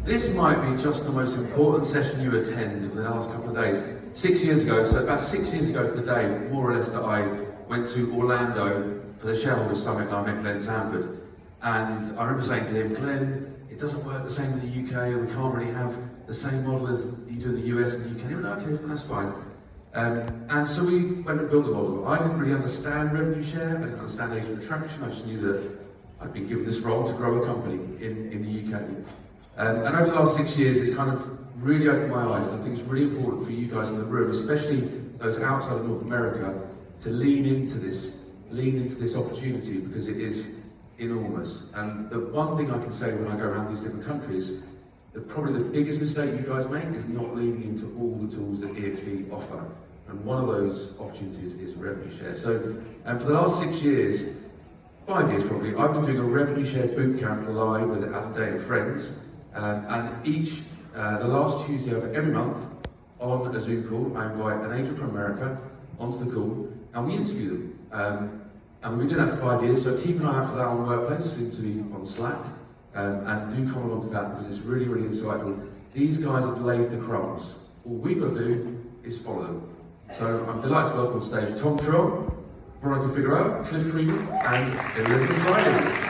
This might be just the most important session you attend in the last couple of days. 6 years ago, so about 6 years ago to the day, more or less, that I went to Orlando for the Shareholders Summit and I met Glenn Sanford. And I remember saying to him, Glenn, it doesn't work the same in the UK, we can't really have the same model as you do in the US and the UK. He went, okay, that's fine. And so we went and built the model. I didn't really understand revenue share, I didn't understand agent attraction, I just knew that I'd been given this role to grow a company in the UK. And over the last 6 years, it's kind of really opened my eyes, and I think it's really important for you guys in the room, especially those outside of North America, to lean into this opportunity, because it is enormous. And the one thing I can say when I go around these different countries, that probably the biggest mistake you guys make is not leaning into all the tools that eXp offer. And one of those opportunities is revenue share. So, and for the last 6 years, 5 years probably, I've been doing a revenue share bootcamp live with Adam Day and friends. And the last Tuesday of every month, on a Zoom call, I invite an agent from America onto the call, and we interview them. And we've been doing that for 5 years, so keep an eye out for that on the workplace, soon to be on Slack. And do come along to that, because it's really, really insightful. These guys have laid the crumbs. All we've got to do is follow them. So I'm delighted to welcome on stage Tom Trell, Veronica Figueroa, Cliff Freeman, and Elizabeth Riley.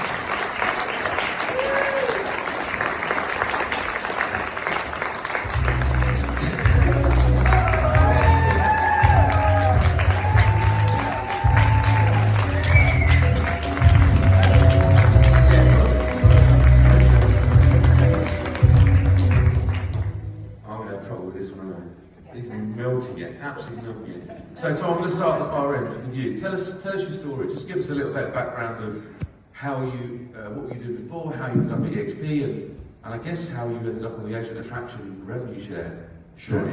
Absolutely milking it. So Tom, I'm going to start at the far end with you. Tell us your story. Just give us a little bit of background of how you, what you did before, how you ended up at eXp, and I guess how you ended up on the agent attraction revenue share. Sure,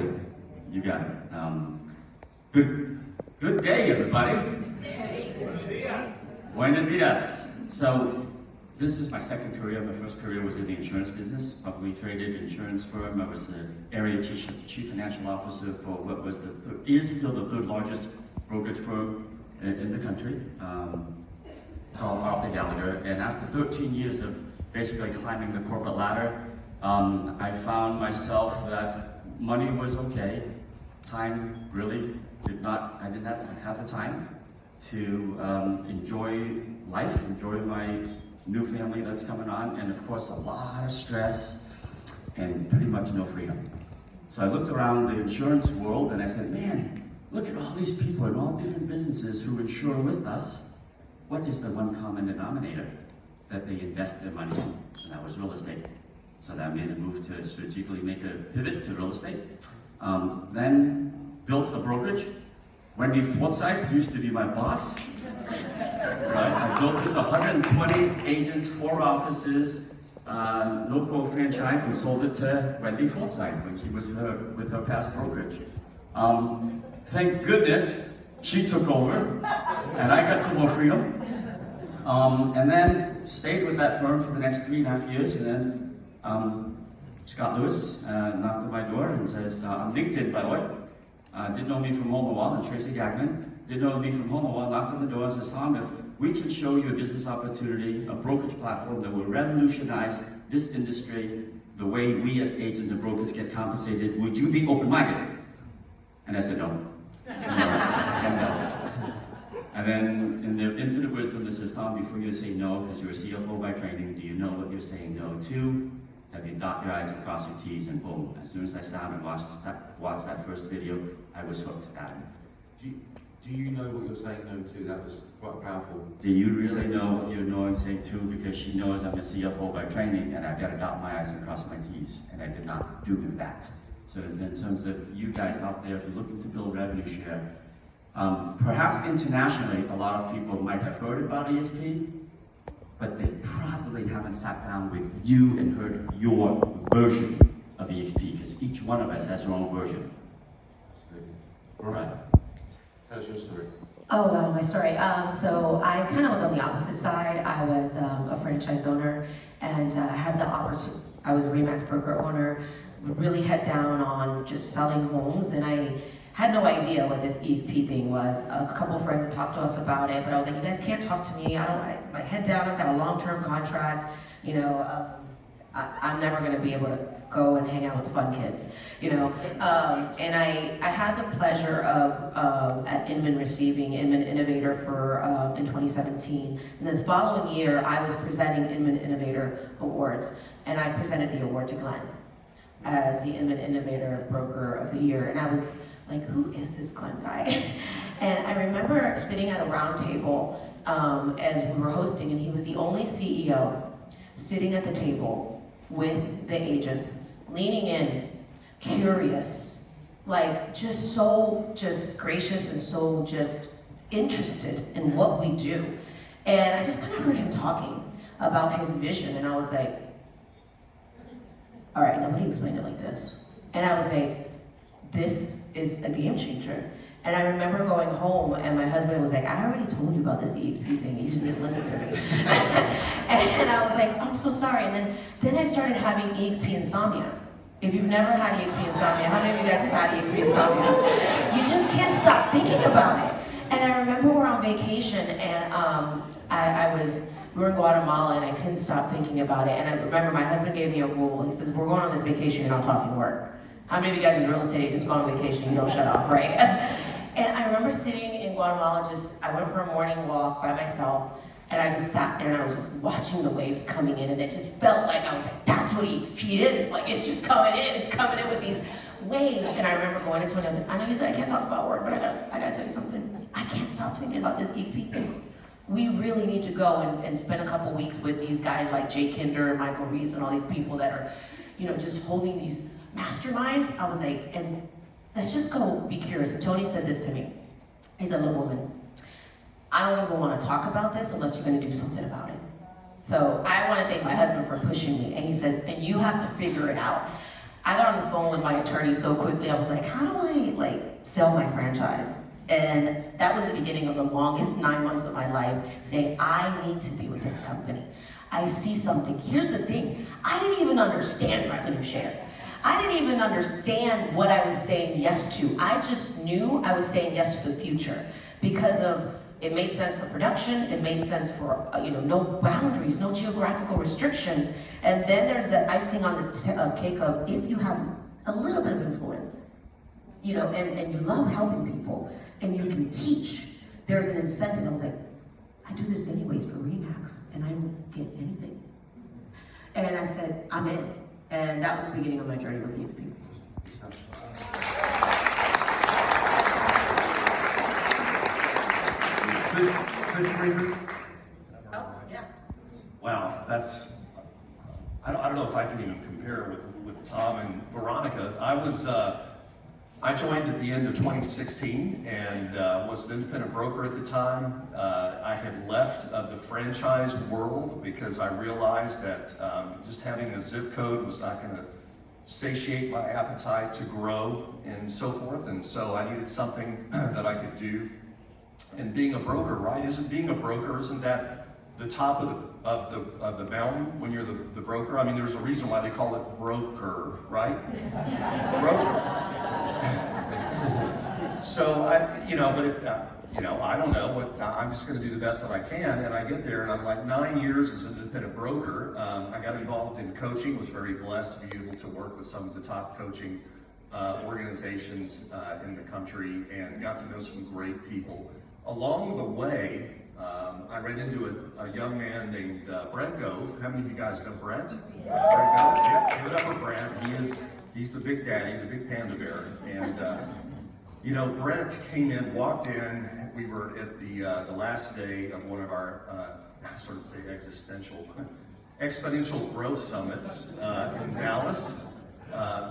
you got it. Good day, everybody. Buenos dias. So this is my second career. My first career was in the insurance business, publicly traded insurance firm. I was the area chief financial officer for what was is still the third largest brokerage firm in the country, called Arthur Gallagher. And after 13 years of basically climbing the corporate ladder, I found myself that money was okay. Time really I did not have the time to enjoy life, enjoy my new family that's coming on, and of course a lot of stress and pretty much no freedom. So I looked around the insurance world and I said, man, look at all these people in all different businesses who insure with us. What is the one common denominator that they invest their money in? And that was real estate. So that made a move to strategically make a pivot to real estate. Then built a brokerage. Wendy Forsythe used to be my boss. Right? I built it to 120 agents, 4 offices, local franchise, and sold it to Wendy Forsythe when she was with her past brokerage. Thank goodness she took over, and I got some more freedom. And then stayed with that firm for the next 3.5 years, and then Scott Lewis knocked at my door and says, I'm LinkedIn, by the way. Didn't know me from Hole in the Wall, and Tracy Gagnon. Didn't know me from Hole in the Wall, knocked on the door and says, Tom, if we can show you a business opportunity, a brokerage platform that will revolutionize this industry, the way we as agents and brokers get compensated, would you be open-minded? And I said, no. And no. And then, in their infinite wisdom, they says, Tom, before you say no, because you're a CFO by training, do you know what you're saying no to? Have you dot your I's and cross your T's? And boom, as soon as I sat and watched that first video, I was hooked at it. Do you know what you're saying no to? That was quite powerful. Do you really know what you're knowing saying to? Because she knows I'm a CFO by training, and I've got to dot my I's and cross my T's, and I did not do that. So in terms of you guys out there, if you're looking to build revenue share, perhaps internationally, a lot of people might have heard about eXp, but they probably haven't sat down with you and heard your version of eXp, because each one of us has our own version. All right. Tell us your story. Oh, well, my story. So I kind of was on the opposite side. I was a franchise owner and had the opportunity. I was a Remax broker owner, really head down on just selling homes, and I had no idea what this eXp thing was. A couple of friends had talked to us about it, but I was like, you guys can't talk to me. My head down, I've got a long-term contract, I'm never going to be able to go and hang out with the fun kids, you know. And I had the pleasure of at Inman receiving Inman Innovator for in 2017. And then the following year, I was presenting Inman Innovator Awards, and I presented the award to Glenn as the Inman Innovator Broker of the Year. And I was like, who is this Glenn guy? And I remember sitting at a round table as we were hosting, and he was the only CEO sitting at the table with the agents, leaning in, curious, like just so gracious and so just interested in what we do. And I just kind of heard him talking about his vision, and I was like, all right, nobody explained it like this. And I was like, this is a game changer. And I remember going home, and my husband was like, I already told you about this eXp thing, you just didn't listen to me. And I was like, I'm so sorry. And then I started having eXp insomnia. If you've never had eXp insomnia, how many of you guys have had eXp insomnia? You just can't stop thinking about it. And I remember we're on vacation, and we were in Guatemala, and I couldn't stop thinking about it. And I remember my husband gave me a rule. He says, we're going on this vacation, you're not talking work. How many of you guys in real estate agents go on vacation, you don't shut off, right? And I remember sitting in Guatemala, I went for a morning walk by myself, and I just sat there and I was just watching the waves coming in, and it just felt like, I was like, that's what eXp is. Like, it's just coming in, it's coming in with these waves. And I remember going into it, and I was like, I know you said I can't talk about work, but I gotta tell you something. I can't stop thinking about this eXp thing. We really need to go and spend a couple weeks with these guys like Jay Kinder and Michael Reese and all these people that are, you know, just holding these masterminds. I was like, and let's just go be curious. And Tony said this to me. He said, look, woman, I don't even want to talk about this unless you're going to do something about it. So I want to thank my husband for pushing me. And he says, and you have to figure it out. I got on the phone with my attorney so quickly. I was like, how do I sell my franchise? And that was the beginning of the longest 9 months of my life, saying, I need to be with this company. I see something. Here's the thing. I didn't even understand revenue share. I didn't even understand what I was saying yes to. I just knew I was saying yes to the future because of it made sense for production. It made sense for no boundaries, no geographical restrictions. And then there's the icing on the cake of if you have a little bit of influence, and you love helping people and you can teach. There's an incentive. I was like, I do this anyways for Remax, and I don't get anything. And I said, I'm in. And that was the beginning of my journey with eXp. Oh, yeah. Wow, that's, I don't know if I can even compare with Tom and Veronica. I joined at the end of 2016 and was an independent broker at the time. I had left the franchise world because I realized that just having a zip code was not going to satiate my appetite to grow and so forth. And so I needed something that I could do. And being a broker, right? Isn't that the top of the mountain when you're the broker? I mean, there's a reason why they call it broker, right? Broker. So I don't know. I'm just going to do the best that I can. And I get there, and I'm like 9 years as an independent broker. I got involved in coaching. Was very blessed to be able to work with some of the top coaching organizations in the country, and got to know some great people. Along the way, I ran into a young man named Brent Gove. How many of you guys know Brent? Yeah. Brent Gove? Yeah, give it up for Brent. He's the big daddy, the big panda bear. And Brent came in, walked in. We were at the last day of one of our, exponential growth summits in Dallas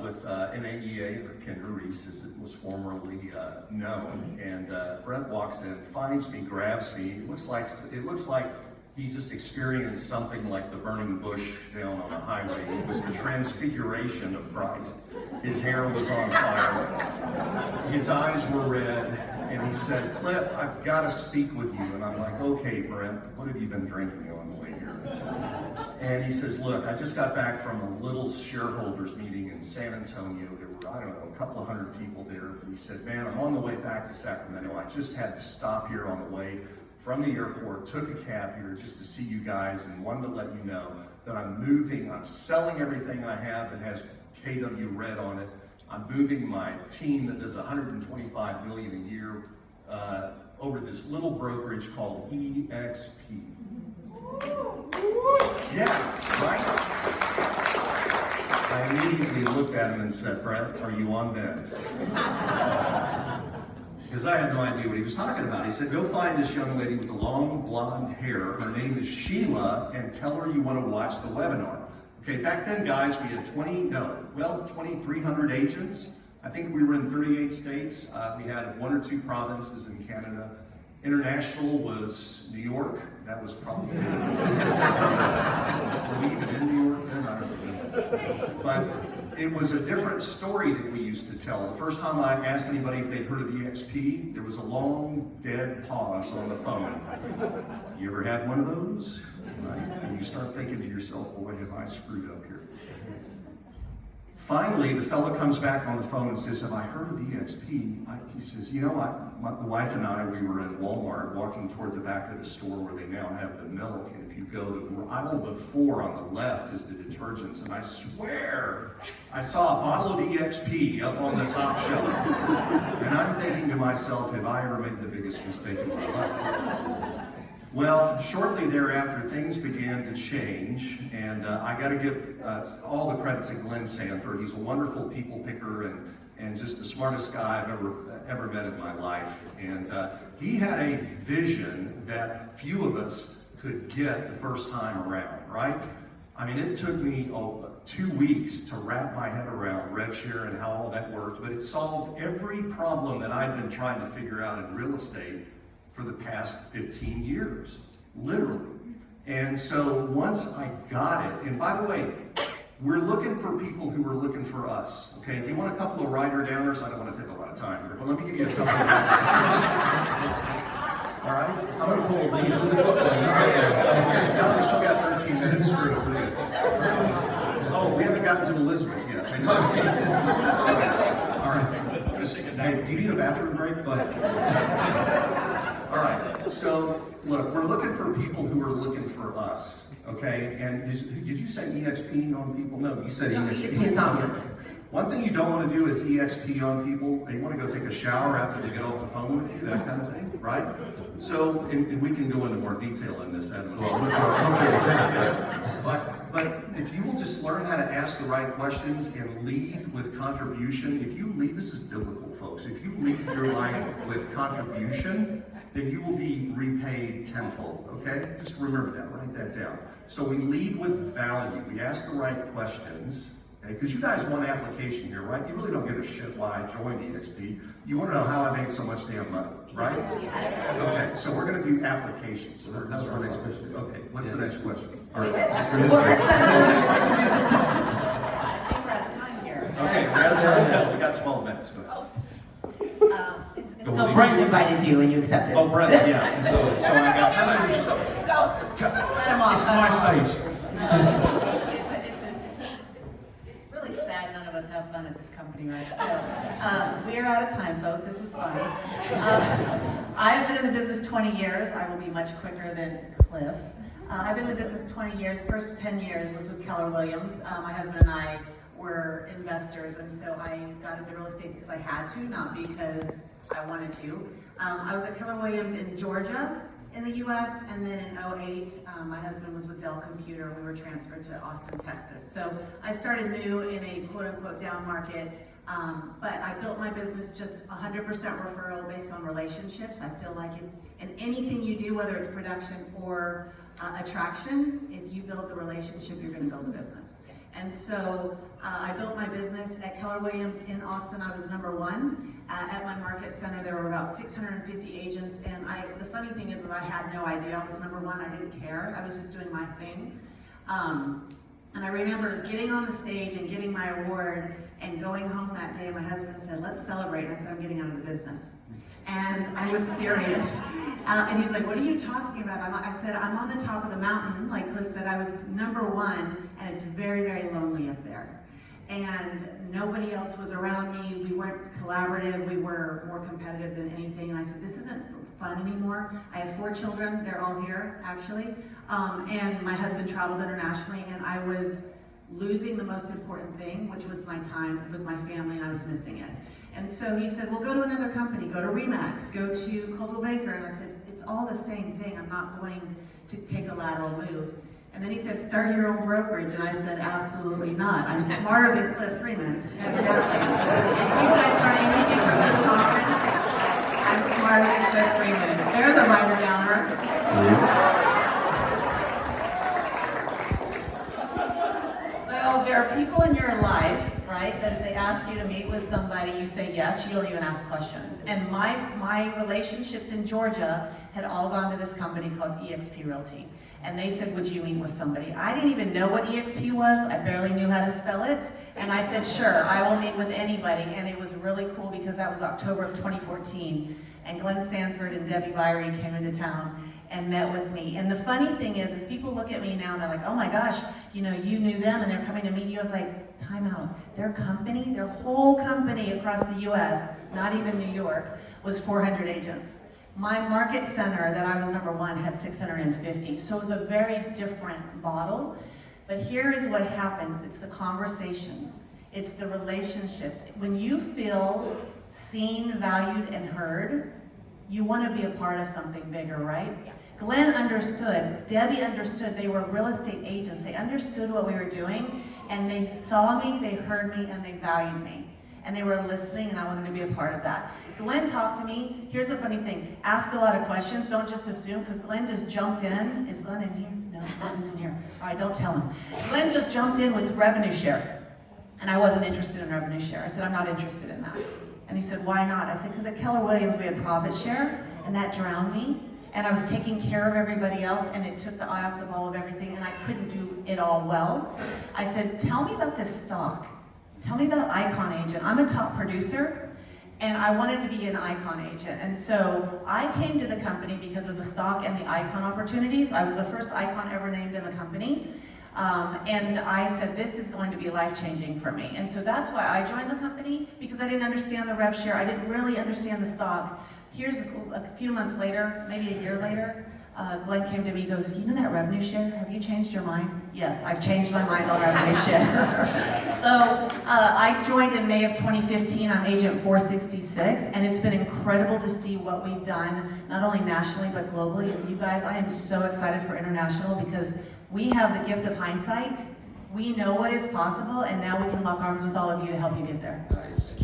with NAEA, or Kendra Reese, as it was formerly known. And Brent walks in, finds me, grabs me. It looks like he just experienced something like the burning bush down on a highway. It was the transfiguration of Christ. His hair was on fire. His eyes were red. And he said, Cliff, I've got to speak with you. And I'm like, okay, Brent, what have you been drinking on the way here? And he says, look, I just got back from a little shareholders meeting in San Antonio. There were, a couple of hundred people there. He said, man, I'm on the way back to Sacramento. I just had to stop here on the way from the airport, took a cab here just to see you guys, and wanted to let you know that I'm moving, I'm selling everything I have that has KW Red on it. I'm moving my team that does 125 million a year over this little brokerage called eXp. Yeah, right? I immediately looked at him and said, Brett, are you on meds? Because I had no idea what he was talking about. He said, go find this young lady with the long blonde hair. Her name is Sheila, and tell her you want to watch the webinar. Okay, back then, guys, we had 2,300 agents. I think we were in 38 states. We had 1 or 2 provinces in Canada. International was New York. That was probably were we even in New York then? I don't know. But it was a different story that we used to tell. The first time I asked anybody if they'd heard of eXp, there was a long, dead pause on the phone. You ever had one of those? Right? And you start thinking to yourself, boy, have I screwed up here. Finally, the fellow comes back on the phone and says, have I heard of eXp? He says, you know, my wife and I, we were in Walmart walking toward the back of the store where they now have the milk. And if you go to aisle before on the left is the detergents. And I swear, I saw a bottle of eXp up on the top shelf. And I'm thinking to myself, have I ever made the biggest mistake of my life? Well, shortly thereafter, things began to change, and I got to give all the credit to Glenn Sanford. He's a wonderful people picker and just the smartest guy I've ever met in my life. And he had a vision that few of us could get the first time around, right? I mean, it took me 2 weeks to wrap my head around rev share and how all that worked, but it solved every problem that I'd been trying to figure out in real estate for the past 15 years, literally. And so once I got it, and by the way, we're looking for people who are looking for us, okay? Do you want a couple of writer-downers? I don't want to take a lot of time here, but let me give you a couple of all right? I'm going to pull a lead. Okay, now we still got 13 minutes through. Oh, we haven't gotten to Elizabeth yet. All right. Hey, do you need a bathroom break? All right, so look, we're looking for people who are looking for us, okay? And did you say EXP on people? No, you said EXP. One thing you don't want to do is EXP on people. They want to go take a shower after they get off the phone with you, that kind of thing, right? So, and we can go into more detail in this, Evan. But if you will just learn how to ask the right questions and lead with contribution, if you lead, this is biblical, folks. If you lead your life with contribution, then you will be repaid tenfold, okay? Just remember that, write that down. So we lead with value. We ask the right questions, okay? Because you guys want application here, right? You really don't give a shit why I joined eXp. You want to know how I made so much damn money, right? Okay, so we're going to do applications. So that's our next question. Okay, what's the next question? All right, that's for Elizabeth. I think we're out of time here. Okay, we're out of time. No, we got 12 minutes. Go ahead. So Brent invited you and you accepted. Oh, Brent, yeah. And so I got. Let him off. It's my stage. It's really sad none of us have fun at this company, right? So, we are out of time, folks. This was fun. I have been in the business 20 years. I will be much quicker than Cliff. I've been in the business 20 years. First 10 years was with Keller Williams. My husband and I were investors, and so I got into real estate because I had to, not because I wanted to. I was at Keller Williams in Georgia in the U.S., and then in 2008, my husband was with Dell Computer. We were transferred to Austin, Texas. So I started new in a quote-unquote down market, but I built my business just 100% referral based on relationships. I feel like in anything you do, whether it's production or attraction, if you build the relationship, you're going to build a business. And so I built my business at Keller Williams in Austin. I was #1. At my market center, there were about 650 agents. And the funny thing is that I had no idea I was #1. I didn't care. I was just doing my thing. And I remember getting on the stage and getting my award and going home that day. My husband said, let's celebrate. And I said, I'm getting out of the business. And I was serious. And he's like, what are you talking about? I said, I'm on the top of the mountain. Like Cliff said, I was #1, and it's very, very lonely up there. And nobody else was around me. We weren't collaborative. We were more competitive than anything. And I said, this isn't fun anymore. I have 4 children, they're all here, actually. And my husband traveled internationally, and I was losing the most important thing, which was my time with my family, and I was missing it. And so he said, well, go to another company, go to Remax, go to Coldwell Banker. And I said, it's all the same thing. I'm not going to take a lateral move. And then he said, start your own brokerage. And I said, absolutely not. I'm smarter than Cliff Freeman, evidently. If you guys learn anything from this conference, I'm smarter than Cliff Freeman. There's a writer downer. So there are people in your life, right, that if they ask you to meet with somebody, you say yes, you don't even ask questions. And my relationships in Georgia had all gone to this company called eXp Realty. And they said, would you meet with somebody? I didn't even know what eXp was. I barely knew how to spell it. And I said, sure, I will meet with anybody. And it was really cool because that was October of 2014. And Glenn Sanford and Debbie Byrie came into town and met with me. And the funny thing is people look at me now and they're like, oh my gosh, you know, you knew them and they're coming to meet you. I was like, time out. Their company, their whole company across the US, not even New York, was 400 agents. My market center that I was #1 had 650. So it was a very different model. But here is what happens. It's the conversations. It's the relationships. When you feel seen, valued, and heard, you want to be a part of something bigger, right? Yeah. Glenn understood, Debbie understood, they were real estate agents. They understood what we were doing, and they saw me, they heard me, and they valued me. And they were listening, and I wanted to be a part of that. Glenn talked to me. Here's a funny thing. Ask a lot of questions. Don't just assume, because Glenn just jumped in. Is Glenn in here? No, Glenn's in here. All right, don't tell him. Glenn just jumped in with revenue share. And I wasn't interested in revenue share. I said, I'm not interested in that. And he said, why not? I said, because at Keller Williams we had profit share, and that drowned me. And I was taking care of everybody else, and it took the eye off the ball of everything, and I couldn't do it all well. I said, tell me about this stock. Tell me about Icon Agent. I'm a top producer, and I wanted to be an Icon Agent. And so I came to the company because of the stock and the Icon opportunities. I was the first Icon ever named in the company. And I said, this is going to be life-changing for me. And so that's why I joined the company, because I didn't understand the rev share. I didn't really understand the stock. Here's a few months later, maybe a year later, Glenn came to me, goes, you know that revenue share? Have you changed your mind? Yes, I've changed my mind on revenue share. So I joined in May of 2015. I'm agent 466, and it's been incredible to see what we've done, not only nationally, but globally. And you guys, I am so excited for international because we have the gift of hindsight. We know what is possible, and now we can lock arms with all of you to help you get there. Nice.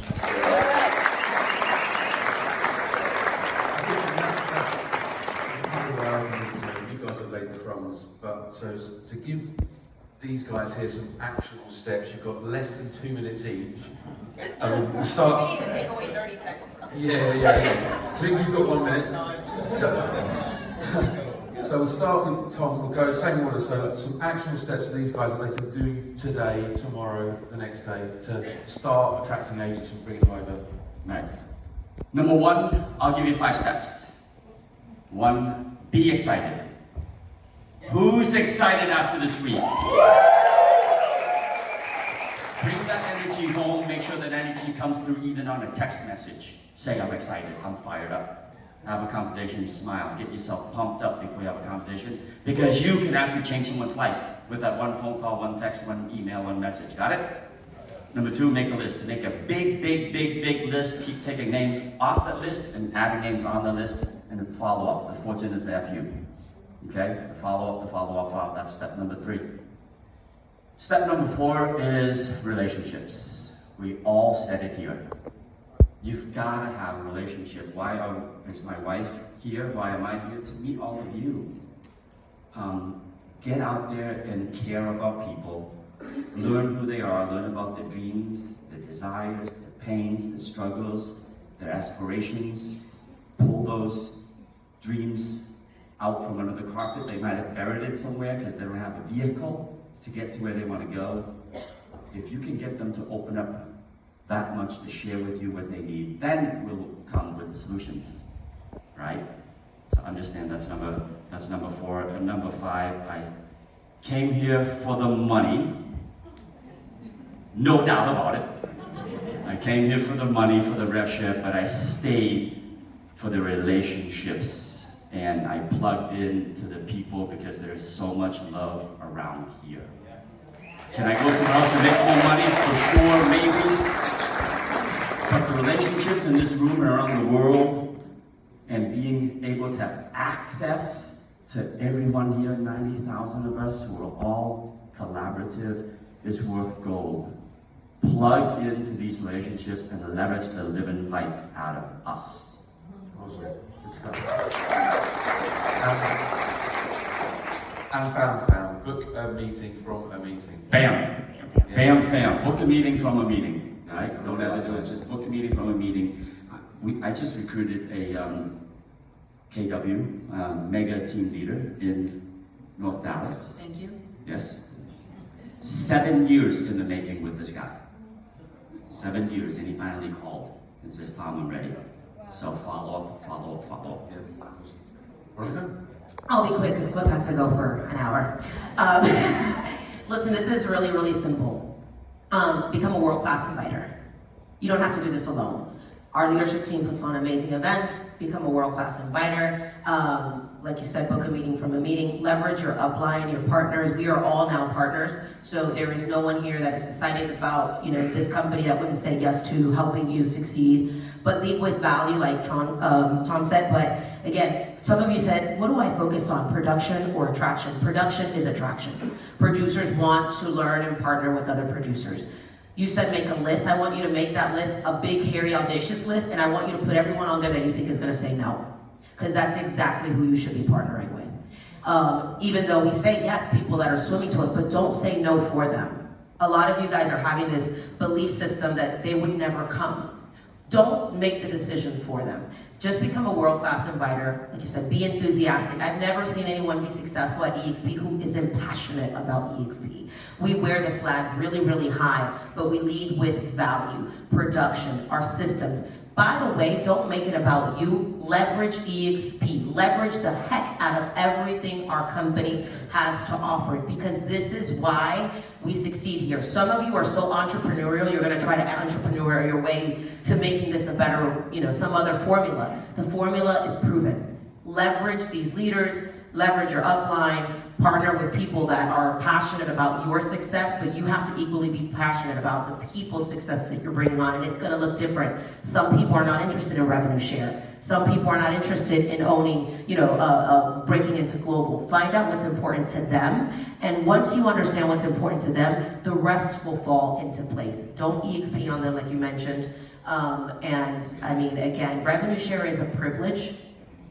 You guys have laid the crumbs, but so to give these guys here some actionable steps, you've got less than 2 minutes each. We'll start. We need to take away 30 seconds. Yeah. So if you've got 1 minute. So we'll start with Tom. We'll go same order. So some actionable steps for these guys that they can do today, tomorrow, the next day to start attracting agents and bringing them over. Right. Number 1, I'll give you 5 steps. 1, be excited. Who's excited after this week? Bring that energy home. Make sure that energy comes through even on a text message. Say, I'm excited. I'm fired up. Have a conversation, smile, get yourself pumped up before you have a conversation, because you can actually change someone's life with that one phone call, one text, one email, one message. Got it? Number 2, make a list. To make a big list, keep taking names off that list and adding names on the list, and then follow up. The fortune is there for you. Okay? The follow up, that's step number 3. Step number 4 is relationships. We all said it here. You've got to have a relationship. Is my wife here? Why am I here? To meet all of you. Get out there and care about people. Learn who they are. Learn about their dreams, their desires, their pains, their struggles, their aspirations. Pull those dreams out from under the carpet. They might have buried it somewhere because they don't have a vehicle to get to where they want to go. If you can get them to open up that much to share with you what they need, then we'll come with the solutions, right? So understand that's number 4. And number 5, I came here for the money, no doubt about it. I came here for the money, for the rev share, but I stayed for the relationships, and I plugged into the people because there's so much love around here. Can I go somewhere else and make more money? For sure, maybe. But the relationships in this room and around the world, and being able to have access to everyone here, 90,000 of us who are all collaborative, is worth gold. Plug into these relationships and leverage the living lights out of us. Awesome. Good stuff. And bam, book a meeting from a meeting. Bam. Bam, bam. Book a meeting from a meeting. Right? Don't have to do it. Just book a meeting from a meeting. I just recruited a KW mega team leader in North Dallas. Thank you. Yes. 7 years in the making with this guy. 7 years, and he finally called and says, "Tom, I'm ready." So follow up. Yeah. Veronica? I'll be quick because Cliff has to go for an hour. Listen, this is really, really simple. Become a world-class inviter. You don't have to do this alone. Our leadership team puts on amazing events. Become a world-class inviter. Like you said, book a meeting from a meeting. Leverage your upline, your partners. We are all now partners. So there is no one here that is excited about this company that wouldn't say yes to helping you succeed. But lead with value, like Tom said. But again, some of you said, what do I focus on, production or attraction? Production is attraction. Producers want to learn and partner with other producers. You said make a list. I want you to make that list a big, hairy, audacious list, and I want you to put everyone on there that you think is going to say no. Because that's exactly who you should be partnering with. Even though we say yes, people that are swimming to us, but don't say no for them. A lot of you guys are having this belief system that they would never come. Don't make the decision for them. Just become a world-class inviter. Like you said, be enthusiastic. I've never seen anyone be successful at eXp who isn't passionate about eXp. We wear the flag really, really high, but we lead with value, production, our systems. By the way, don't make it about you. Leverage eXp. Leverage the heck out of everything our company has to offer, because this is why we succeed here. Some of you are so entrepreneurial, you're going to try to entrepreneur your way to making this a better, some other formula. The formula is proven. Leverage these leaders, leverage your upline, partner with people that are passionate about your success, but you have to equally be passionate about the people's success that you're bringing on, and it's going to look different. Some people are not interested in revenue share. Some people are not interested in owning, breaking into global. Find out what's important to them, and once you understand what's important to them, the rest will fall into place. Don't EXP on them like you mentioned. And I mean, again, revenue share is a privilege,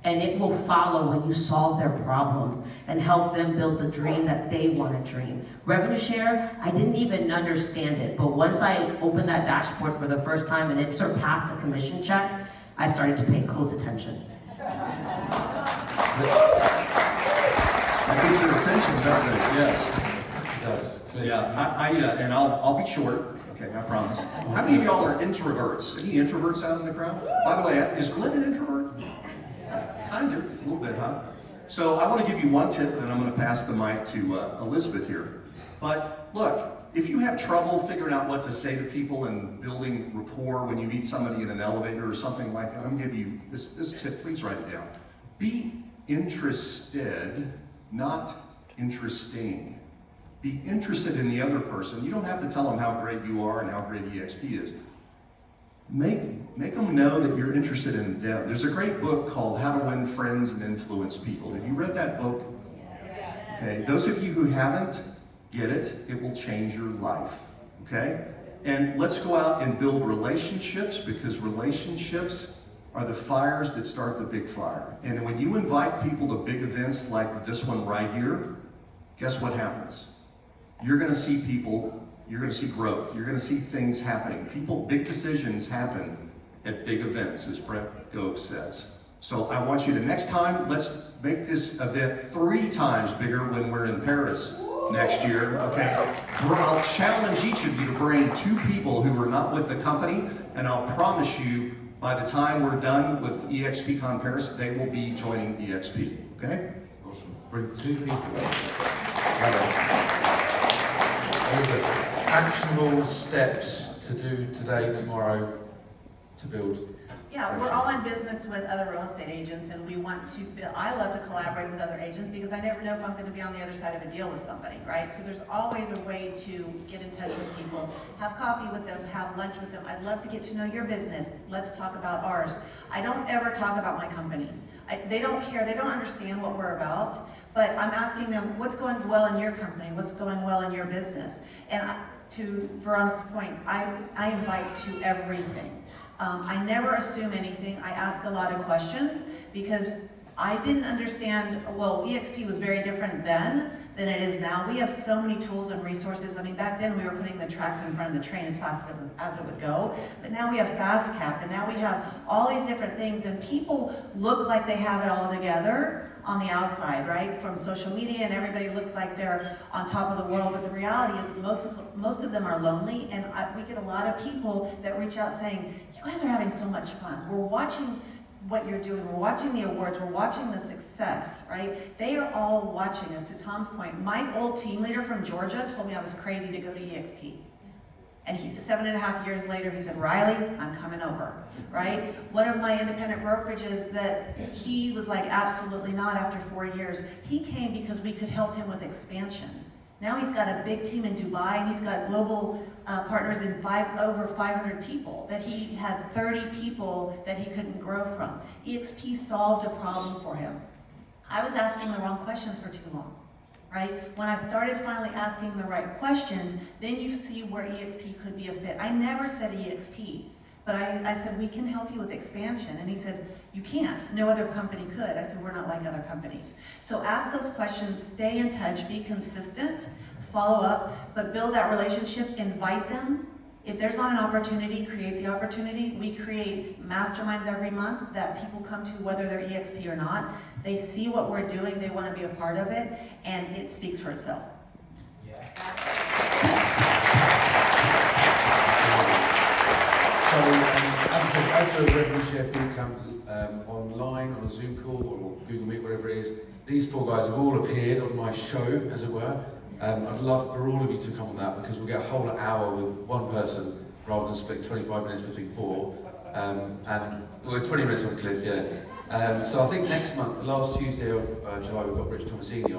and it will follow when you solve their problems and help them build the dream that they want to dream. Revenue share, I didn't even understand it, but once I opened that dashboard for the first time and it surpassed a commission check, I started to pay close attention. That gets your attention, doesn't it? Yes. Yes. Yeah, and I'll be short. Okay, I promise. How many of y'all are introverts? Any introverts out in the crowd? By the way, is Glenn an introvert? Kind of, a little bit, huh? So I want to give you one tip, and I'm going to pass the mic to Elizabeth here. But look, if you have trouble figuring out what to say to people and building rapport when you meet somebody in an elevator or something like that, I'm going to give you this tip. Please write it down. Be interested, not interesting. Be interested in the other person. You don't have to tell them how great you are and how great eXp is. Make them know that you're interested in them. There's a great book called How to Win Friends and Influence People. Have you read that book? Okay, those of you who haven't, get it. It will change your life, okay? And let's go out and build relationships, because relationships are the fires that start the big fire. And when you invite people to big events like this one right here, guess what happens? You're gonna see people, you're gonna see growth, you're gonna see things happening. Big decisions happen at big events, as Brett Gove says. So I want you to, next time, let's make this event 3 times bigger when we're in Paris next year, okay? I'll challenge each of you to bring 2 people who are not with the company, and I'll promise you, by the time we're done with eXpCon Paris, they will be joining eXp, okay? Awesome. Bring 2 people. Actionable steps to do today, tomorrow, to build. Yeah, we're all in business with other real estate agents, and we want to I love to collaborate with other agents because I never know if I'm gonna be on the other side of a deal with somebody, right? So there's always a way to get in touch with people, have coffee with them, have lunch with them. I'd love to get to know your business. Let's talk about ours. I don't ever talk about my company. They don't care, they don't understand what we're about, but I'm asking them, what's going well in your company? What's going well in your business? And to Veronica's point, I invite to everything. I never assume anything. I ask a lot of questions because I didn't understand, well, eXp was very different then than it is now. We have so many tools and resources. I mean, back then we were putting the tracks in front of the train as fast as it would go, but now we have fast cap, and now we have all these different things, and people look like they have it all together on the outside, right? From social media, and everybody looks like they're on top of the world, but the reality is most of them are lonely, and we get a lot of people that reach out saying, you guys are having so much fun. We're watching what you're doing, we're watching the awards, we're watching the success, right? They are all watching us. To Tom's point, my old team leader from Georgia told me I was crazy to go to eXp. And 7.5 years later, he said, Riley, I'm coming over, right? One of my independent brokerages that he was like, absolutely not after 4 years. He came because we could help him with expansion. Now he's got a big team in Dubai, and he's got global partners in over 500 people, that he had 30 people that he couldn't grow from. eXp solved a problem for him. I was asking the wrong questions for too long. Right? When I started finally asking the right questions, then you see where eXp could be a fit. I never said eXp, but I said, we can help you with expansion. And he said, you can't. No other company could. I said, we're not like other companies. So ask those questions, stay in touch, be consistent, follow up, but build that relationship, invite them. If there's not an opportunity, create the opportunity. We create masterminds every month that people come to whether they're eXp or not. They see what we're doing, they want to be a part of it, and it speaks for itself. Yeah. So, as I said, as the revenue share bootcamp online, on a Zoom call, or Google Meet, whatever it is, these four guys have all appeared on my show, as it were. I'd love for all of you to come on that, because we'll get a whole hour with one person rather than split 25 minutes between four. And we're 20 minutes on Cliff, yeah. So I think next month, the last Tuesday of July, we've got Rich Tomasini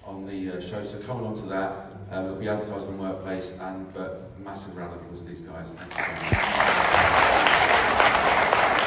on the show. So come along to that. It'll be advertised on Workplace, but massive round of applause to these guys. Thanks so much.